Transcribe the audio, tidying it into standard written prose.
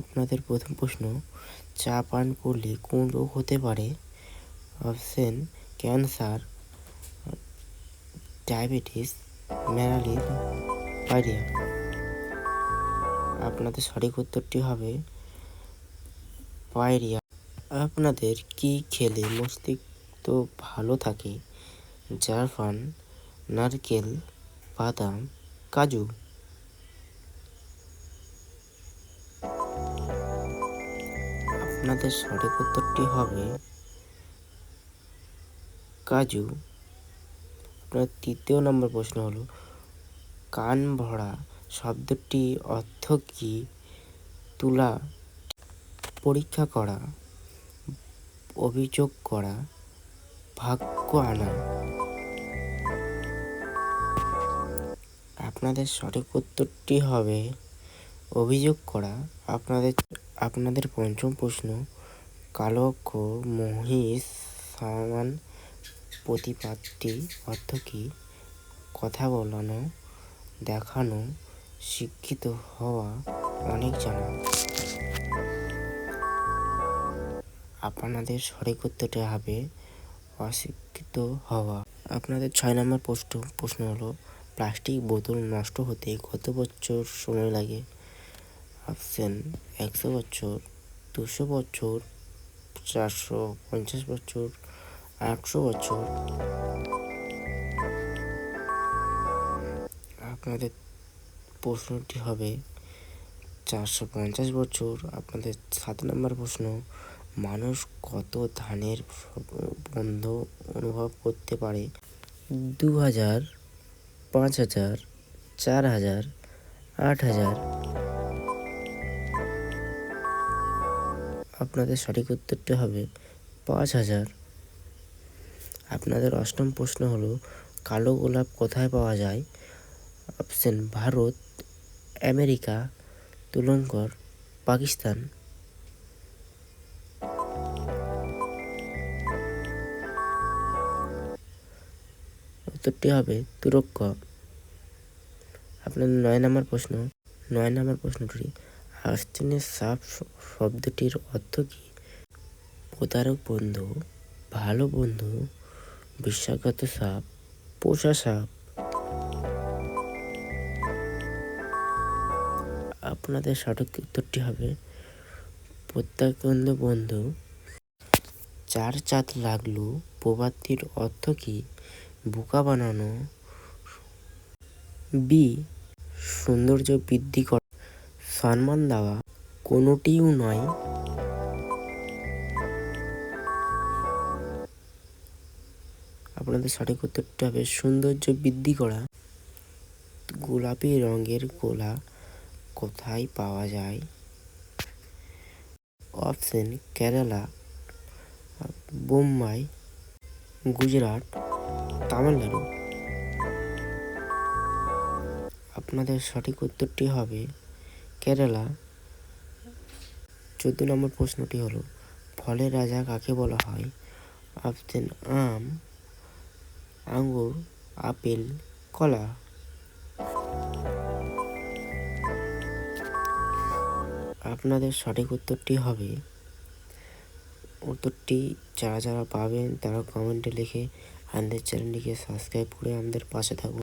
আপনাদের প্রথম প্রশ্ন, চা পান করলে কোন রোগ হতে পারে? Option cancer, diabetes, malaria. আপনাদের সঠিক উত্তরটি হবে পায়রিয়া। আপনাদের কি খেলে মস্তিষ্ক ভালো থাকে? জাফরান, নারকেল, বাদাম, কাজু। আপনাদের সঠিক উত্তরটি হবে কাজু। আপনার তৃতীয় নম্বর প্রশ্ন হলো, কান ভরা শব্দটি অর্থ কি? তুলা, পরীক্ষা করা, অভিযোগ করা, ভাগ্য আনা। আপনাদের সঠিক উত্তরটি হবে অভিযোগ করা। আপনাদের পঞ্চম প্রশ্ন, কালো অক্ষর মহিষ সমান প্রতিপাদটি অর্থ কি? কথা বলানো, দেখানো, শিক্ষিত হওয়া, অনেক জানা। আপনাদের সঠিক উত্তরটি হবে অশিক্ষিত হওয়া। আপনাদের 6 নম্বর প্রশ্ন হলো, প্লাস্টিক বোতল নষ্ট হতে কত বছর সময় লাগে? অপশন 100 বছর, 200 বছর, 450 বছর, 800 বছর। আপনাদের প্রশ্নটি হবে 450 বছর। আপনাদের 7 নম্বর প্রশ্ন, মানুষ কত ধানের গন্ধ অনুভব করতে পারে? 2000, 5000, 4000, 8000। আপনাদের সঠিক উত্তরটি হবে 5000। আপনাদের অষ্টম প্রশ্ন হলো, কালো গোলাপ কোথায় পাওয়া যায়? Option Bharat, America, Sri Lanka, Pakistan. উত্তরটি হবে তুরস্ক। আপনাদের 9 নম্বর প্রশ্নটি, আশ্বিনের সাপ শব্দটির অর্থ কি? প্রতারক বন্ধু, ভালো বন্ধু, বিশ্বাসঘাত সাপ, পোষা সাপ। আপনাদের সঠিক উত্তরটি হবে প্রত্যাখ্যাত বন্ধু। 4 চাঁদ লাগলো প্রবাদটির অর্থ কি? বোকা বানানো, বি সৌন্দর্য বৃদ্ধি করা, সম্মান দেওয়া, কোনোটিও নয়। আপনাদের সঠিক উত্তরটি হবে সৌন্দর্য বৃদ্ধি করা। গোলাপি রঙের গোলা কোথায় পাওয়া যায়? অপশন কেরালা, বোম্বাই, গুজরাট, তামিলনাড়ু। আপনাদের সঠিক উত্তরটি হবে কেরালা। 14 নম্বর প্রশ্নটি হলো, ফলের রাজা কাকে বলা হয়? অপশন আম, আঙ্গুর, আপেল, কলা। আপনাদের সঠিক উত্তরটি হবে, উত্তরটি যারা পাবেন তারা কমেন্টে লিখে আমাদের চ্যানেলটিকে সাবস্ক্রাইব করে আমাদের পাশে থাকুন।